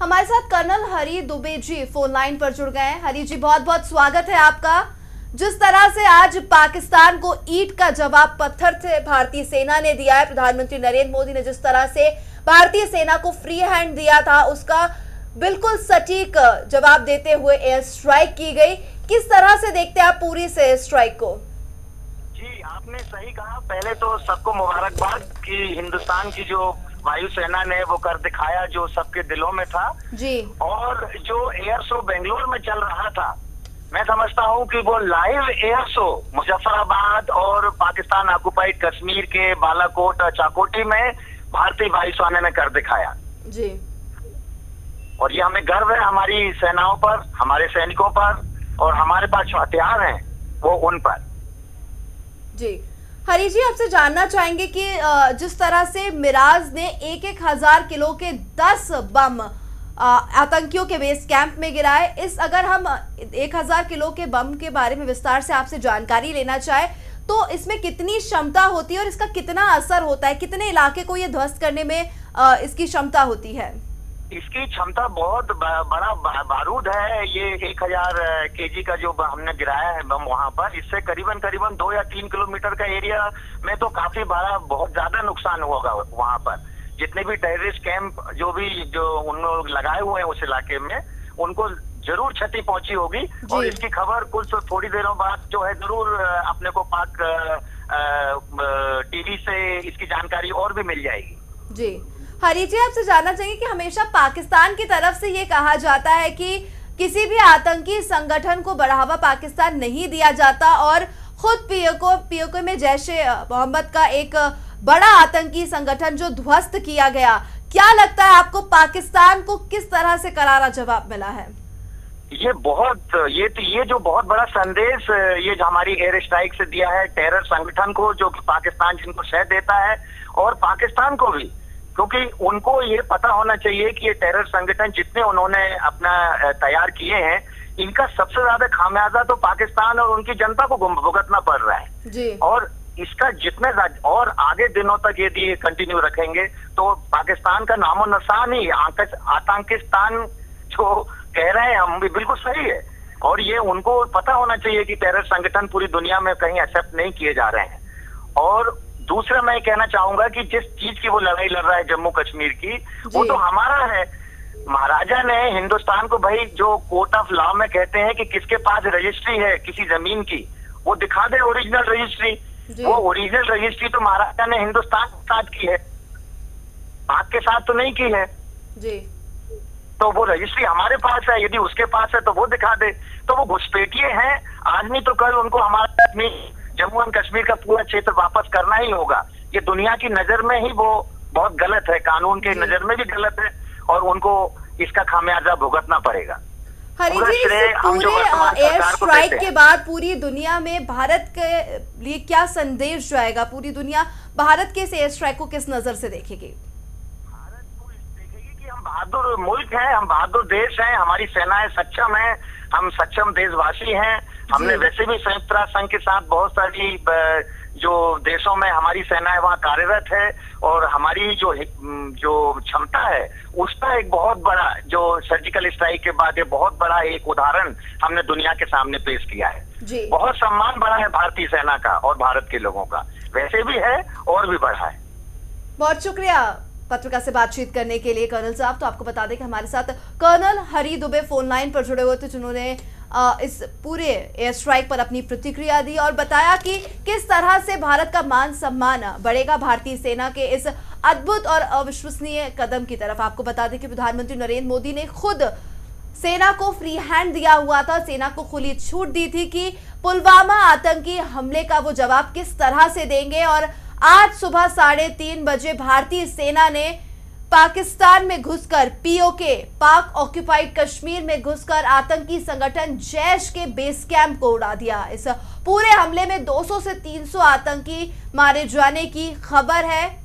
हमारे साथ कर्नल हरी Dubey ji phone line पर जुड़ गए हैं। हरी जी, बहुत बहुत स्वागत है आपका। जिस तरह से आज पाकिस्तान को ईंट का जवाब पत्थर से भारतीय सेना ने दिया है, प्रधानमंत्री नरेंद्र मोदी ने जिस तरह से भारतीय सेना को फ्री हैंड दिया था, उसका बिल्कुल सटीक जवाब देते हुए एयर स्ट्राइक की गई। किस तरह से देखते हैं आप पूरी से एयर स्ट्राइक को? जी, आपने सही कहा। पहले तो सबको मुबारकबाद कि हिंदुस्तान की जो वायुसेना ने वो कर दिखाया जो सबके दिलों में था जी। और जो एयर शो बेंगलोर में चल रहा था, मैं समझता हूं कि वो लाइव एयर शो मुजफ्फराबाद और पाकिस्तान ऑक्युपाइड कश्मीर के बालाकोट और चाकोटी में भारतीय वायुसेना ने कर दिखाया जी। और ये हमें गर्व है हमारी सेनाओं पर, हमारे सैनिकों पर, और हमारे पास जो हथियार हैं वो उन पर। जी हरी जी, आपसे जानना चाहेंगे कि जिस तरह से मिराज ने 1,000 किलो के 10 बम आतंकियों के बेस कैंप में गिराए, इस अगर हम 1,000 किलो के बम के बारे में विस्तार से आपसे जानकारी लेना चाहे तो इसमें कितनी क्षमता होती है और इसका कितना असर होता है, कितने इलाके को ये ध्वस्त करने में इसकी क्षमता होती है? इसकी क्षमता बहुत बड़ा बारूद है। ये 1,000 केजी का जो हमने गिराया है बम वहां पर, इससे करीबन 2 या 3 किलोमीटर का एरिया में तो काफी बड़ा, बहुत ज्यादा नुकसान होगा वहां पर। जितने भी टेररिस्ट कैंप जो उन लोग लगाए हुए हैं उस इलाके में, उनको जरूर क्षति पहुंची होगी। और इसकी खबर कुछ थोड़ी देरों बाद जो है जरूर अपने को पाक टीवी से इसकी जानकारी और भी मिल जाएगी। जी हरी जी, आपसे जानना चाहिए कि हमेशा पाकिस्तान की तरफ से ये कहा जाता है कि किसी भी आतंकी संगठन को बढ़ावा पाकिस्तान नहीं दिया जाता और खुद पीओके में जैशे मोहम्मद का एक बड़ा आतंकी संगठन जो ध्वस्त किया गया, क्या लगता है आपको पाकिस्तान को किस तरह से करारा जवाब मिला है? ये जो बहुत बड़ा संदेश ये जो हमारी एयर स्ट्राइक से दिया है टेरर संगठन को, जो पाकिस्तान जिनको शह देता है, और पाकिस्तान को भी, क्योंकि उनको ये पता होना चाहिए कि ये टेरर संगठन जितने उन्होंने अपना तैयार किए हैं, इनका सबसे ज्यादा खामियाजा तो पाकिस्तान और उनकी जनता को भुगतना पड़ रहा है जी। और इसका जितने और आगे दिनों तक यदि ये कंटिन्यू रखेंगे तो पाकिस्तान का नामो निशान ही आतंकिस्तान जो कह रहे हैं हम भी बिल्कुल सही है। और ये उनको पता होना चाहिए कि टेरर संगठन पूरी दुनिया में कहीं एक्सेप्ट नहीं किए जा रहे हैं। और दूसरा मैं कहना चाहूंगा कि जिस चीज की वो लड़ाई लड़ रहा है जम्मू कश्मीर की, वो तो हमारा है। महाराजा ने हिंदुस्तान को, भाई जो कोर्ट ऑफ लॉ में कहते हैं कि किसके पास रजिस्ट्री है किसी जमीन की, वो दिखा दे ओरिजिनल रजिस्ट्री। वो ओरिजिनल रजिस्ट्री तो महाराजा ने हिंदुस्तान के साथ की है, पाक के साथ तो नहीं की है जी। तो वो रजिस्ट्री हमारे पास है, यदि उसके पास है तो वो दिखा दे। तो वो घुसपैठिए हैं, आज नहीं तो कल उनको हमारा जम्मू एंड कश्मीर का पूरा क्षेत्र वापस करना ही होगा। ये दुनिया की नजर में ही वो बहुत गलत है, कानून के नजर में भी गलत है और उनको इसका खामियाजा भुगतना पड़ेगा। हरी जी, पूरे एयर स्ट्राइक के बाद पूरी दुनिया में भारत के लिए क्या संदेश जाएगा? पूरी दुनिया भारत के इस एयर स्ट्राइक को किस नजर से देखेगी? भारत को देखेगी कि हम बहादुर मुल्क हैं, हम बहादुर देश हैं, हमारी सेनाएं सक्षम हैं, हम सक्षम देशवासी हैं। हमने वैसे भी संयुक्त राष्ट्र संघ के साथ बहुत सारी जो देशों में हमारी सेनाएं वहाँ कार्यरत है और हमारी जो क्षमता है उसका एक बहुत बड़ा, जो सर्जिकल स्ट्राइक के बाद ये बहुत बड़ा एक उदाहरण हमने दुनिया के सामने पेश किया है जी। बहुत सम्मान बढ़ा है भारतीय सेना का और भारत के लोगों का, वैसे भी है और भी बढ़ा है। बहुत शुक्रिया पत्रकार से बातचीत करने के लिए कर्नल साहब। तो आपको बता दें कि हमारे साथ कर्नल हरी दुबे फोन लाइन पर जुड़े हुए थे, जिन्होंने इस पूरे एयर स्ट्राइक पर अपनी प्रतिक्रिया दी और बताया कि किस तरह से भारत का मान सम्मान बढ़ेगा भारतीय सेना के इस अद्भुत और अविश्वसनीय कदम की तरफ। आपको बता दें कि प्रधानमंत्री नरेंद्र मोदी ने खुद सेना को फ्री हैंड दिया हुआ था, सेना को खुली छूट दी थी कि पुलवामा आतंकी हमले का वो जवाब किस तरह से देंगे। और आज सुबह 3:30 बजे भारतीय सेना ने पाकिस्तान में घुसकर पीओके, पाक ऑक्युपाइड कश्मीर में घुसकर आतंकी संगठन जैश के बेस कैंप को उड़ा दिया। इस पूरे हमले में 200 से 300 आतंकी मारे जाने की खबर है।